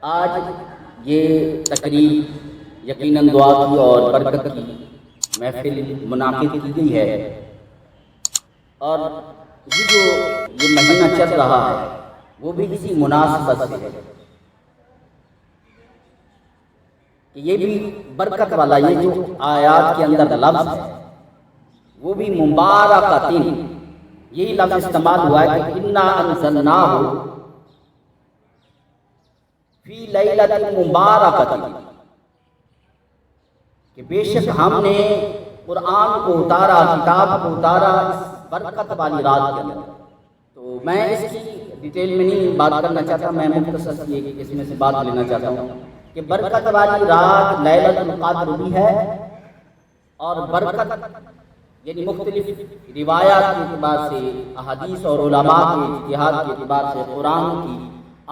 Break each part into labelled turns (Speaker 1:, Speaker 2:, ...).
Speaker 1: آج یہ تقریب یقیناً دعا کی اور برکت کی محفل منعقد کی گئی ہے، اور یہ مہینہ چل رہا ہے وہ بھی اسی مناسبت سے ہے کہ یہ بھی برکت والا، یہ جو آیات کے اندر لفظ ہے وہ بھی مبارکۃ، یہی لفظ استعمال ہوا ہے کہ انا انزلناہ فی لیلۃ مبارکۃ، کہ بے شک ہم نے قرآن کو اتارا، کتاب کو اتارا اس برکت والی رات کے اندر۔ تو میں اس کی ڈیٹیل میں نہیں بات کرنا چاہتا، میں مختصر اس میں سے بات لینا چاہتا ہوں کہ برکت والی رات لیلۃ القدر بھی ہے، اور برکت یعنی مختلف روایات کے اعتبار سے، احادیث اور علماء کے اجتہاد کے اعتبار سے، قرآن کی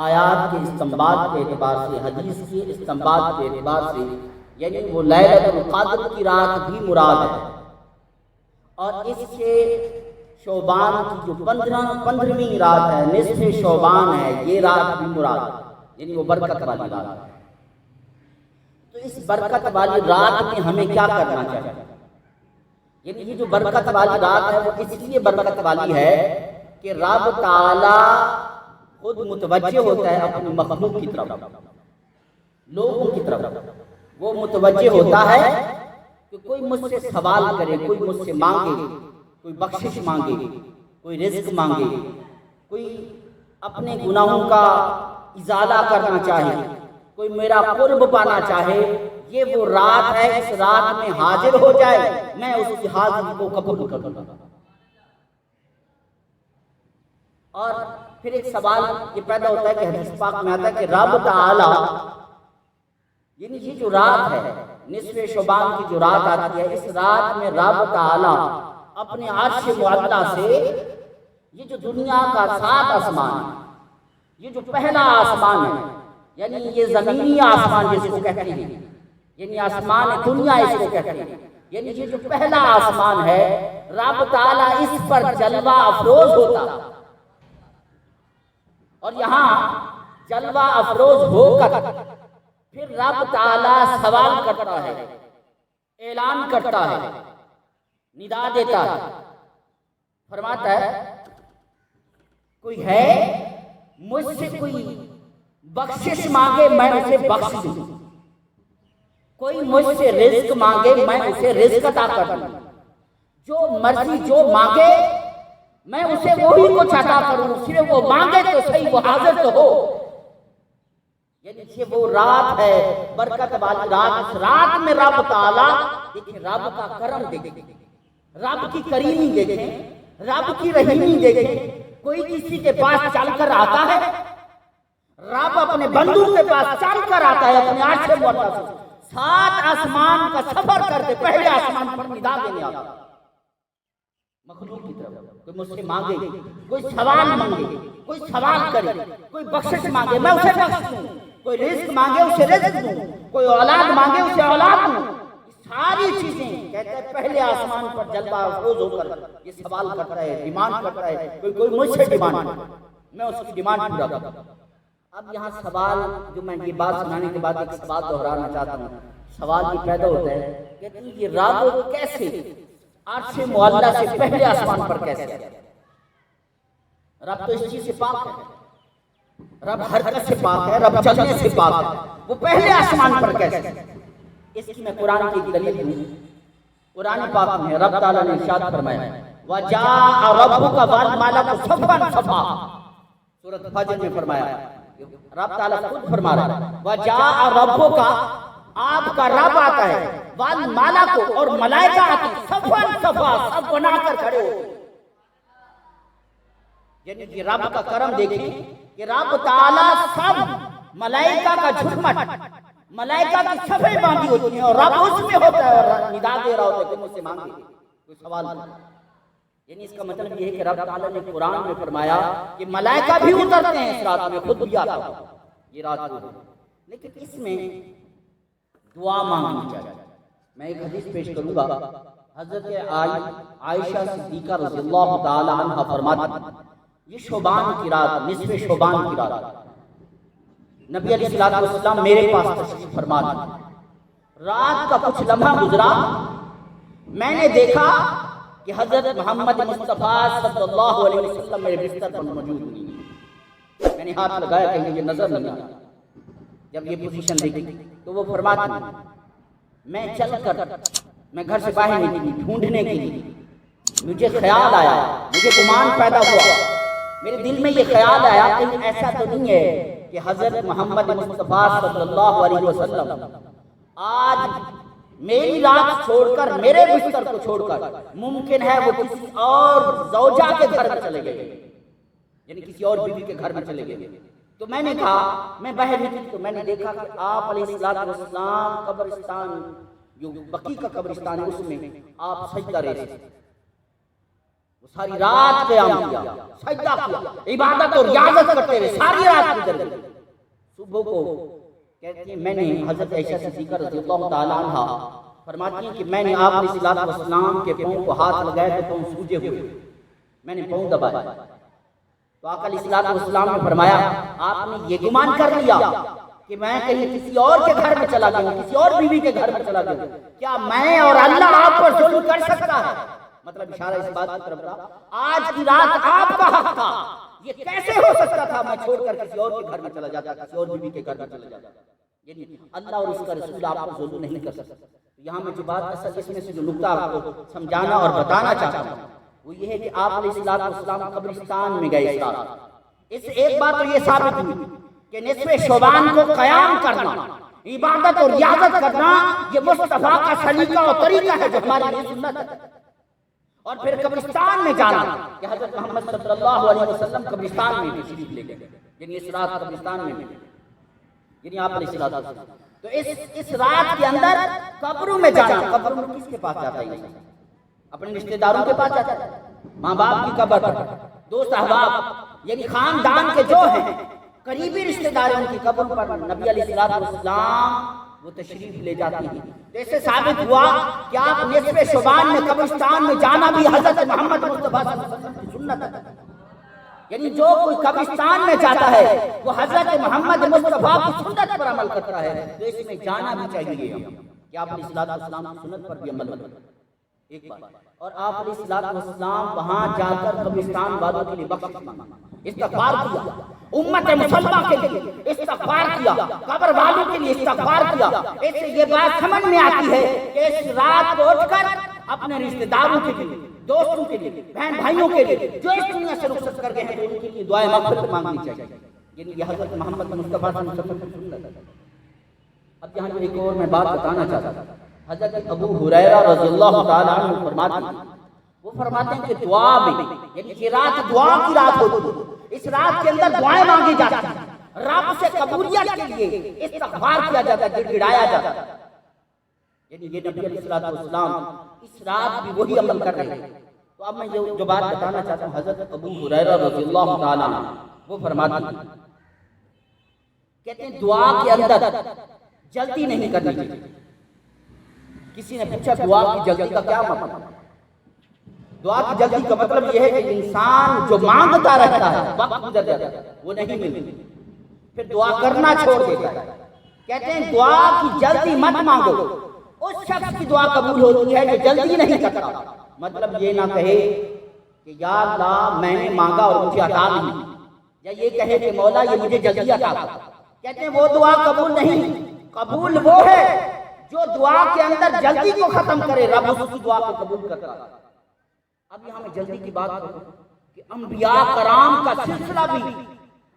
Speaker 1: آیات کے استنباط کے اعتبار سے، حدیث کے استنباط کے اعتبار سے، یعنی وہ لیلۃ القدر کی رات بھی مراد ہے، اور اس سے شعبان کی جو 15ویں رات ہے، نصف شعبان ہے، یہ رات بھی مراد ہے، یعنی وہ برکت والی رات ہے۔ تو اس برکت والی رات میں ہمیں کیا کرنا چاہیے؟ یعنی یہ جو برکت والی رات ہے وہ اس لیے برکت والی ہے کہ رب تعالی خود متوجہ ہوتا ہے اپنی مخلوق کی طرف، لوگوں کی طرف وہ متوجہ ہوتا ہے کہ کوئی مجھ سے سوال کرے، کوئی مجھ سے مانگے، کوئی بخشش مانگے، کوئی رزق مانگے، کوئی اپنے گناہوں کا ازالہ کرنا چاہے، کوئی میرا قرب پانا چاہے، یہ وہ رات ہے، اس رات میں حاضر ہو جائے، میں اس کی حاضری کو قبول کروں گا۔ اور پھر ایک سوال یہ پیدا ہوتا ہے کہ حدیث پاک میں آتا ہے کہ رب تعالی، یعنی یہ جو رات ہے نصف شعبان کی جو رات آتی ہے، اس رات میں رب تعالی اپنے عرش معلی سے یہ جو دنیا کا 7 آسمان ہے، یہ جو پہلا آسمان ہے، یعنی یہ زمینی آسمان جس کو کہتے ہیں، یعنی آسمان دنیا اس کو کہتے ہیں، یعنی یہ جو پہلا آسمان ہے رب تعالی اس پر جلوہ افروز ہوتا، اور یہاں جلوہ افروز ہو کر پھر رب تعالی سوال کرتا ہے، اعلان کرتا ہے، ندا دیتا ہے، فرماتا ہے کوئی ہے مجھ سے کوئی بخشش مانگے میں اسے بخش دوں، کوئی مجھ سے رزق مانگے میں اسے رزق عطا کر دوں، جو مرضی جو مانگے میں اسے وہی کچھ عطا کروں، صرف وہ مانگے تو صحیح، وہ حاضر تو ہو۔ یعنی یہ وہ رات ہے برکت والی رات، اس رات میں رب تعالی دیکھیں، رب کا کرم دیکھیں، رب کی کریمی دیکھیں، رب کی رحیمی دیکھیں۔ کوئی کسی کے پاس چل کر آتا ہے، رب اپنے بندوں کے پاس چل کر آتا ہے اپنے عرش معلی سے، 7 آسمان کا سفر کرتے پہلے آسمان پر ندا دینے آتا ہے مخلوق کی طرف۔ کوئی مجھ سے مانگے، کوئی سوال مانگے، کوئی سوال کرے، کوئی بخشش مانگے میں اسے بخش دوں، کوئی رزق مانگے اسے رزق دوں، کوئی اولاد مانگے اسے اولاد دوں۔ ساری چیزیں کہتے ہیں پہلے آسمان پر جلوہ افروز ہو کر یہ سوال کرتا ہے، ڈیمانڈ کرتا ہے، کوئی مجھ سے ڈیمانڈ کرتا ہے، میں اس کی ڈیمانڈ پورا کرتا ہوں۔ اب یہاں سوال، جو میں یہ بات سنانے کے بعد ایک سوال دہرانا چاہتا ہوں، سوال یہ پیدا ہوتا ہے کہ یہ رب کیسے عرش معلی سے پہلے آسمان پر کیسے آیا؟ رب تو اس چیز سے پاک ہے، رب حرکت سے پاک ہے، رب چلنے سے پاک ہے، وہ پہلے آسمان پر کیسے؟ اس کی میں قرآن کی دلیل دوں۔ قرآن پاک میں رب تعالیٰ نے ارشاد فرمایا وَجَاءَ رَبُّكَ وَالْمَلَكُ صَفًّا صَفًّا، سورۃ فجر میں فرمایا، رب تعالیٰ خود فرما رہا ہے وَجَاءَ رَبُّكَ، آپ کا رب آتا ہے، وَالْمَلَكُ، اور ملائکہ آتی، صَفًّا صَفًّا، سب بنا کر کھڑے ہوتے۔ یعنی کہ رب کا کرم دیکھیں کہ رب تعالیٰ سب ملائکہ کا جھٹمٹ، ملائکہ کی صفیں باندھی ہوتی ہیں اور رب اس میں ہوتا ہے اور ندا دے رہا ہوتا ہے کہ مجھ سے مانگے، کوئی سوال کرے۔ یعنی اس کا مطلب یہ ہے کہ رب تعالیٰ نے قرآن میں فرمایا کہ ملائکہ بھی اترتے ہیں اس رات میں، خود بھی آتا ہے یہ رات کو، لیکن اس میں دعا مانگنی چاہیے۔ میں ایک حدیث پیش کروں گا، حضرت عائشہ صدیقہ رضی اللہ تعالی عنہ فرماتی، یہ شعبان کی رات، نصف شعبان کی رات، نبی علیہ الصلوۃ والسلام میرے پاس تشریف فرما دی۔ رات کا کچھ لمحہ گزرا، میں نے دیکھا کہ حضرت محمد مصطفیٰ صلی اللہ علیہ وسلم میرے بستر پر موجود نہیں ہیں۔ میں نے ہاتھ لگایا کہیں مجھے نظر نہیں آیا۔ جب یہ پوزیشن دیکھی تو وہ فرماتی میں چل کر میں گھر سے باہر نکلی ڈھونڈنے کے لیے، مجھے خیال آیا، مجھے گمان پیدا ہوا، میرے دل میں یہ خیال آیا کہ ایسا تو نہیں ہے کہ حضرت محمد مصطفیٰ صلی اللہ علیہ وسلم آج میری رات چھوڑ کر میرے بستر کو چھوڑ کر ممکن ہے وہ کسی اور زوجہ کے گھر میں چلے گئے، یعنی کسی اور بیوی کے گھر میں چلے گئے۔ تو میں نے کہا، میں باہر نکلی تو میں نے دیکھا کہ آپ علیہ الصلوۃ والسلام قبرستان جو بقیع کا قبرستان ہے اس میں آپ سجدہ رہے تھے۔ وہ ساری رات قیام کیا، سجدہ کیا، عبادت اور ریاضت کرتے رہے، ساری رات گزر گئی۔ صبح کو کہتی ہیں میں نے حضرت عائشہ صدیقہ رضی اللہ تعالیٰ عنہ فرماتی ہیں کہ میں نے آپ علیہ الصلوۃ والسلام کے پاؤں کو ہاتھ لگایا تو پاؤں سوجے ہوئے، میں نے پاؤں دبایا تو آقا علیہ الصلوۃ والسلام نے فرمایا آپ نے یہ گمان کر لیا کہ میں کہیں کسی اور کے گھر میں چلا گیا ہوں، کسی اور بیوی کے گھر میں چلا گیا ہوں، کیا میں اور اللہ آپ پر ظلم کر سکتا ہے؟ مطلب اشارہ اس بات کی طرف رہا آج کی رات آپ کا حق تھا، یہ کیسے ہو سکتا تھا میں چھوڑ کر کسی اور کے گھر میں چلا جاتا، کسی اور بیوی کے گھر میں چلا جاتا؟ یعنی اللہ اور اس کا رسول آپ کو ظلم نہیں کر سکتا۔ یہاں میں جو بات اصل اس میں سے جو نقطہ آپ کو سمجھانا اور بتانا چاہتا ہوں وہ یہ ہے کہ آپ علیہ الصلوۃ والسلام قبرستان میں گئے اس ایک بات تو یہ ثابت ہوئی کہ نصف شعبان کو قیام کرنا، عبادت اور ریاضت کرنا یہ مصطفیٰ کا سلیقہ اور طریقہ ہے جو ہمارے لیے سنت ہے۔ اور پھر قبرستان میں جانا کہ حضرت محمد صلی اللہ علیہ وسلم قبرستان میں تشریف لے گئے، یعنی اس رات قبرستان میں یعنی آپ علیہ الصلوۃ والسلام تو اس رات کے اندر قبروں میں جانا، قبروں میں کس کے پاس جاتا ہے؟ اپنے رشتہ داروں کے پاس جاتا ہے، ماں باپ کی قبر، دوست احباب یعنی خاندان کے جو ہیں قریبی رشتہ داروں کی قبر پر نبی علیہ الصلوۃ والسلام وہ تشریف لے جاتی ہیں۔ تو اس سے ثابت ہوا کہ آپ نصف شعبان میں قبرستان میں جانا بھی حضرت محمد مصطفیٰ صلی اللہ علیہ وسلم کی سنت ہے، یعنی جو کوئی قبرستان میں جاتا ہے وہ حضرت محمد مصطفیٰ کی سنت پر عمل کرتا ہے، تو اس میں جانا بھی چاہیے کہ آپ علیہ الصلوۃ والسلام کی سنت پر بھی عمل کریں۔ ایک بات اور آپ علیہ الصلوۃ والسلام وہاں جا کر قبرستان والوں کے لیے بخشش مانگا، استغفار کیا، امت مسلمہ کے لیے استغفار کیا، قبر والوں کے لیے استغفار کیا۔ اس سے یہ بات سمجھ میں آتی ہے کہ اس رات کو اٹھ کر اپنے رشتہ داروں کے لیے، دوستوں کے لیے، بہن بھائیوں کے لیے جو اس دنیا سے رخصت کر گئے ہیں تو ان کے لیے دعائیں مغفرت مانگنی چاہیے، یعنی یہ حضرت محمد مصطفیٰ صلی اللہ علیہ وسلم کی سنت ہے۔ اب یہاں ایک اور میں بات بتانا چاہتا ہوں، حضرت ابو ہریرہ رضی اللہ تعالیٰ عنہ فرماتے ہیں کہ دعا میں یعنی یہ رات دعا کی رات ہوتی ہے، اس رات کے اندر دعائیں مانگی جاتی ہیں، رب سے قبولیت کے لیے استغفار کیا جاتا ہے، گڑگڑایا جاتا ہے، یعنی یہ نبی علیہ الصلوۃ والسلام اس رات بھی وہی عمل کر رہے ہیں۔ تو اب میں جو بات بتانا چاہتا ہوں، حضرت ابو ہریرہ رضی اللہ تعالیٰ عنہ وہ فرماتے ہیں، کہتے ہیں دعا کے اندر جلدی نہیں کرنی چاہیے۔ کسی نے پوچھا دعا کی جلدی کا کیا مطلب؟ دعا کی جلدی کا مطلب یہ ہے کہ انسان جو مانگتا رہتا ہے وقت گزر جاتا ہے وہ نہیں ملتی، پھر دعا کرنا چھوڑ دیتا ہے۔ کہتے ہیں دعا کی جلدی مت مانگو، اس شخص کی دعا قبول ہوتی ہے جو جلدی نہیں کرتا۔ مطلب یہ نہ کہے کہ یا اللہ میں نے مانگا اور مجھے عطا نہیں، یا یہ کہے کہ مولا یہ مجھے جلدی عطا کر۔ کہتے ہیں وہ دعا قبول نہیں، قبول وہ ہے جو دعا کے اندر جلدی کو ختم کرے، رب اس کی دعا کو قبول کرتا ہے۔ اب یہاں میں جلدی کی بات کروں کہ انبیاء کرام کا سلسلہ بھی،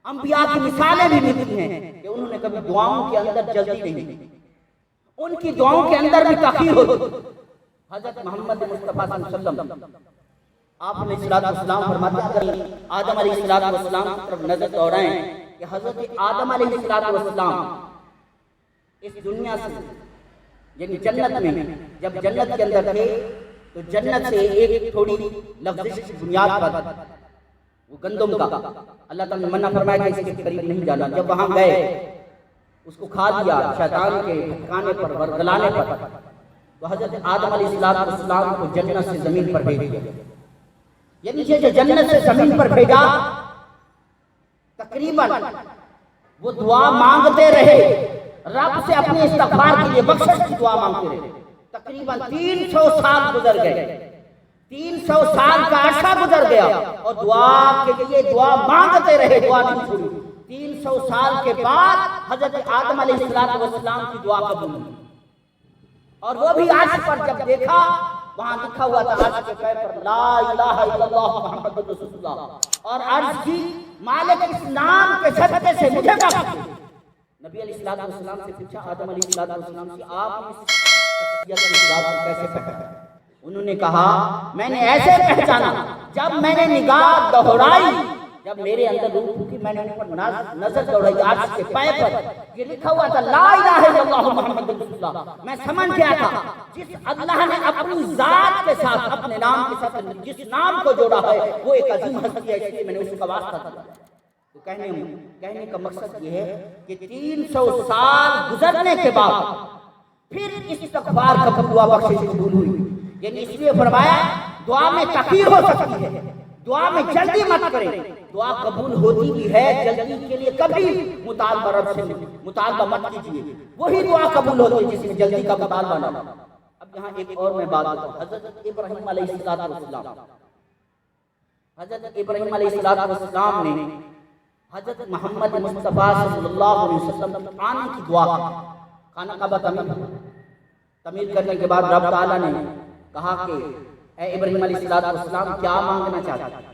Speaker 1: انبیاء کی مثالیں بھی ملتی ہیں کہ انہوں نے کبھی دعاؤں کے اندر جلدی نہیں، ان کی دعاؤں کے اندر بھی تاخیر ہوتی۔ حضرت محمد مصطفیٰ صلی اللہ علیہ وسلم آپ علیہ الصلوۃ والسلام فرماتے ہیں اگر آدم علیہ الصلوۃ والسلام کی طرف نظر دوڑائیں کہ حضرت آدم علیہ الصلوۃ والسلام اس دنیا سے یعنی جنت میں جب جنت کے اندر تھے تو جنت سے ایک تھوڑی لغزش کی بنیاد پر وہ گندم کا اللہ تعالیٰ نے منع فرمایا کہ اس کے قریب نہیں جانا، جب وہاں گئے اس کو کھا لیا شیطان کے بھٹکانے پر ورگلانے پر، تو حضرت آدم علیہ الصلوۃ والسلام کو جنت سے زمین پر بھیج دیا، یعنی یہ جو جنت سے زمین پر بھیجا تقریباً وہ دعا مانگتے رہے، رب سے اپنے استغفار کے لیے بخشش کی دعا مانگتے رہے۔ تقریباً 300 سال گزر گئے، 300 سال کا عرصہ گزر گیا اور دعا کے لیے دعا مانگتے رہے، دعا نہیں چھوڑی۔ 300 سال کے بعد حضرت آدم علیہ السلام کی دعا قبول ہوئی، اور وہ بھی عرش پر جب دیکھا، وہاں لکھا ہوا تھا عرش کے پیر پر لا الہ الا اللہ محمد رسول اللہ، اور عرش کی مالک اس نام کے صدقے سے مجھے بخش۔ نبی علیہ السلام سے پوچھا آدم علیہ السلام سے، آپ نے اس تقیت کی بات کو کیسے پہچانا؟ انہوں نے کہا میں نے ایسے پہچانا، جب میں نے نگاہ دوہرائی، جب میرے اندر روح پھوکی، میں نے ان پر نظر دوڑائی عرش کے پے پر، یہ لکھا ہوا تھا لا الہ الا اللہ محمد رسول اللہ۔ میں سمجھ گیا تھا جس اللہ نے اپنی ذات کے ساتھ، اپنے نام کے ساتھ جس نام کو جوڑا ہے وہ ایک عظیم ہستی ہے، اس لیے میں نے اس کا واسطہ دیا۔ تو کہنے کا مقصد یہ ہے کہ 300 سال گزرنے کے بعد پھر استغفار قبول ہوا، بخشش قبول ہوئی۔ یعنی اس لیے فرمایا دعا میں تاخیر ہو سکتی ہے، دعا میں جلدی مت کریں، دعا قبول ہوتی بھی ہے، جلدی کے لیے کبھی مطالبہ رب سے مطالبہ مت کیجیے، وہی دعا قبول ہوتی ہے جس میں جلدی کا مطالبہ نہ ہو۔ اب یہاں ایک اور میں بات بتاؤں، حضرت ابراہیم علیہ السلام، حضرت ابراہیم علیہ السلام نے حضرت محمد مصطفیٰ صلی اللہ علیہ وسلم کی آنے کی دعا کی۔ خانہ کعبہ تعمیر کرنے کے بعد رب تعالیٰ نے کہا کہ اے ابراہیم علیہ السلام کیا مانگنا چاہتے ہیں؟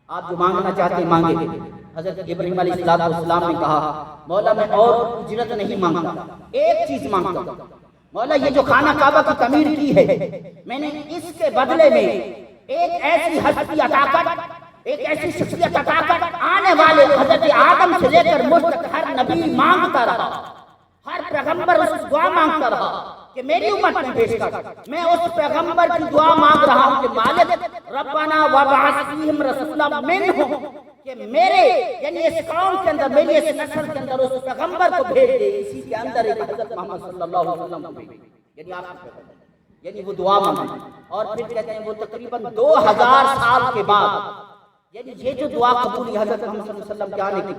Speaker 1: آپ جو مانگنا چاہتے ہیں مانگے۔ حضرت ابراہیم علیہ السلام نے کہا مولا میں اور اجرت نہیں مانگتا، ایک چیز مانگتا ہوں مولا، یہ جو خانہ کعبہ کی تعمیر کی ہے میں نے اس کے بدلے میں ایک ایسی ہستی عطا کر، ایک ایسی شخصیت عطا کر، آنے والے حضرت آدم سے لے کر مجھ تک ہر نبی مانگتا رہا، ہر پیغمبر اس دعا مانگتا رہا کہ میری امت میں پیش کر۔ میں اس پیغمبر کی دعا مانگ رہا ہوں کہ مالک ربنا وابعث فیہم رسولا منہم، کہ میرے یعنی اس قوم کے اندر، میری اس نسل کے اندر اس پیغمبر کو بھیج دے، اسی کے اندر ایک حضرت محمد صلی اللہ علیہ وسلم کو بھیج دے، یعنی آپ کے پیغمبر، یعنی وہ دعا مانگی۔ اور پھر کہتے ہیں وہ تقریباً 2000 سال کے بعد، یعنی یہ جو دعا قبول ہوئی حضرت محمد صلی اللہ علیہ وسلم کے آنے کی،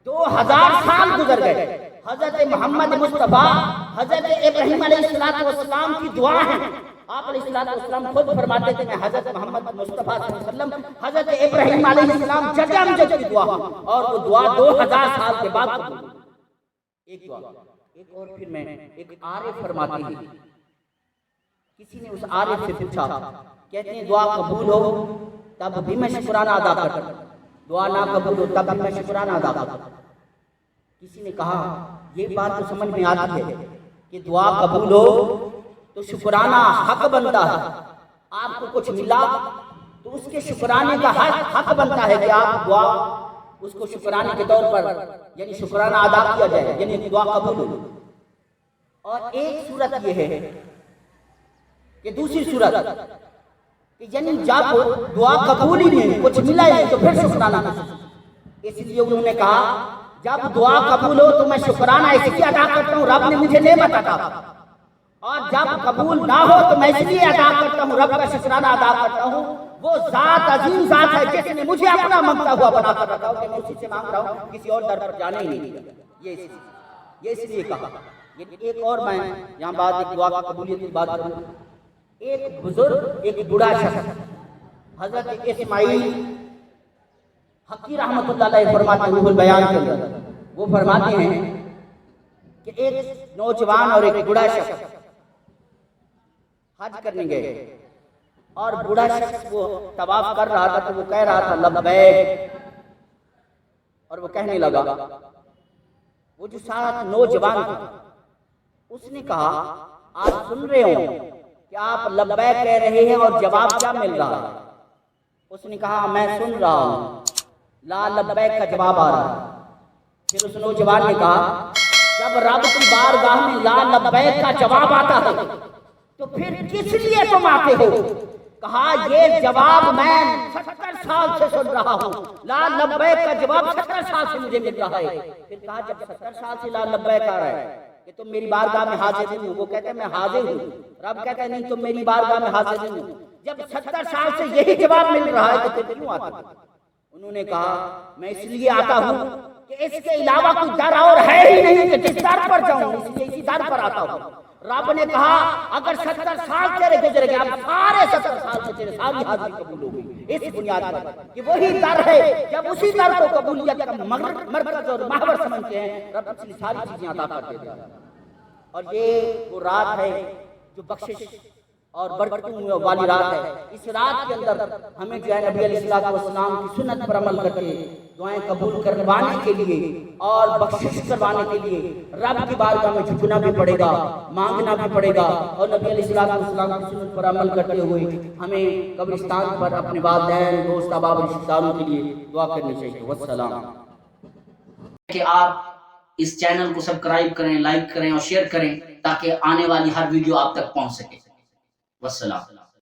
Speaker 1: 2000 سال گزر گئے، حضرت محمد مصطفیٰ حضرت ابراہیم علیہ السلام کی دعا ہے۔ آپ علیہ السلام خود فرماتے تھے میں حضرت محمد مصطفیٰ صلی اللہ علیہ وسلم حضرت ابراہیم علیہ السلام جد امجد کی دعا ہوں، اور وہ دعا 2000 سال کے بعد قبول ہوئی۔ ایک دعا، ایک اور پھر میں ایک عارف فرماتے ہیں، کسی نے اس عارف سے پوچھا، کہتے ہیں دعا قبول ہو تب بھی میں شکرانہ ادا کرتا، دعا نہ قبول ہو تب بھی میں شکرانہ ادا کرتا۔ کسی نے کہا یہ بات تو سمجھ میں آتی ہے کہ دعا قبول ہو تو شکرانہ حق بنتا ہے، آپ کو کچھ ملا تو اس کے شکرانے کا حق بنتا ہے کہ آپ دعا اس کو شکرانے کے طور پر یعنی شکرانہ ادا کیا جائے، یعنی دعا قبول ہو۔ اور ایک صورت یہ ہے کہ دوسری صورت کہ یعنی جب دعا قبول ہی نہیں، کچھ ملا ہی نہیں تو پھر شکرانہ نہیں۔ اس لیے انہوں نے کہا جب دعا قبول ہو تو میں شکرانہ اس لیے ادا کرتا ہوں رب نے مجھے نعمت عطا، اور جب قبول نہ ہو تو میں اس لیے ادا کرتا ہوں، رب کا شکرانہ ادا کرتا ہوں۔ وہ ذات عظیم ذات ہے جس نے مجھے اپنا مانگتا ہوا بنا کر رکھا ہو کہ میں اسی سے مانگ رہا ہوں، کسی اور در پر جانے ہی نہیں دیا۔ یہ اس لیے کہا۔ ایک اور میں یہاں بات ایک دعا کی قبولیت کی بات کروں۔ ایک بزرگ، ایک بڑا شخص حضرت اسماعیل حقی رحمۃ اللہ علیہ فرماتے ہیں روح البیان کے اندر، وہ فرماتے ہیں کہ ایک نوجوان اور ایک بڑا شخص حج کرنے گئے، اور بڑا شخص وہ طواف کر رہا تھا تو وہ کہہ رہا تھا لبیک، اور وہ کہنے لگا، وہ جو ساتھ نوجوان تھا اس نے کہا آپ سن رہے ہو کہ آپ لبیک کہہ رہے ہیں اور جواب کیا مل رہا ہے؟ اس نے کہا میں سن رہا ہوں لا لبیک کا جواب آ رہا ہے۔ پھر اس نوجوان نے کہا جب رب کی بارگاہ میں لا لبیک کا جواب آتا ہے تو پھر کس لیے تم آتے ہو؟ کہا یہ جواب میں 70 سال سے سن رہا ہوں، لا لبیک کا جواب 70 سال سے مجھے مل رہا ہے۔ پھر کہا جب 70 سال سے لا لبیک آ رہا ہے کہ تم میری بارگاہ میں حاضر نہیں ہو، وہ کہتے ہیں میں حاضر ہوں، رب کہتا ہے نہیں تم میری بارگاہ میں حاضر نہیں ہو۔ جب 70 سال سے یہی جواب مل رہا ہے تو پھر کیوں آتا ہے؟ انہوں نے کہا میں اس لیے آتا ہوں کہ اس کے علاوہ کوئی در اور ہے ہی نہیں کہ جس در پر جاؤں، اس لیے اسی در پر آتا ہوں۔ رب نے کہا اگر 70 سال تیرے گزر گئے، اب سارے 70 سال سے تیرے ساری حاضری قبول ہو گئی، اس بنیاد پر کہ وہی در ہے۔ جب اسی در کو قبولیت کا مرکز اور محور سمجھتے ہیں، رب پچھلی ساری چیزیں عطا کر دیتا ہے۔ اور یہ وہ رات ہے جو بخشش اور برکتوں والی رات ہے۔ اس رات کے اندر ہمیں جو ہے نبی علیہ السلام کی سنت پر عمل کر کے دعائیں قبول کروانے کے لیے اور بخشش کروانے کے لیے رب کی بارگاہ میں جھکنا بھی پڑے گا، مانگنا بھی پڑے گا، اور نبی علیہ السلام کی سنت پر عمل کرتے ہوئے ہمیں قبرستان پر اپنے والدین، دوست، احباب، رشتہ داروں کے لیے دعا کرنی چاہیے۔ والسلام۔ کہ آپ اس چینل کو سبسکرائب کریں، لائک کریں اور شیئر کریں تاکہ آنے والی ہر ویڈیو آپ تک پہنچ سکے۔ والسلام۔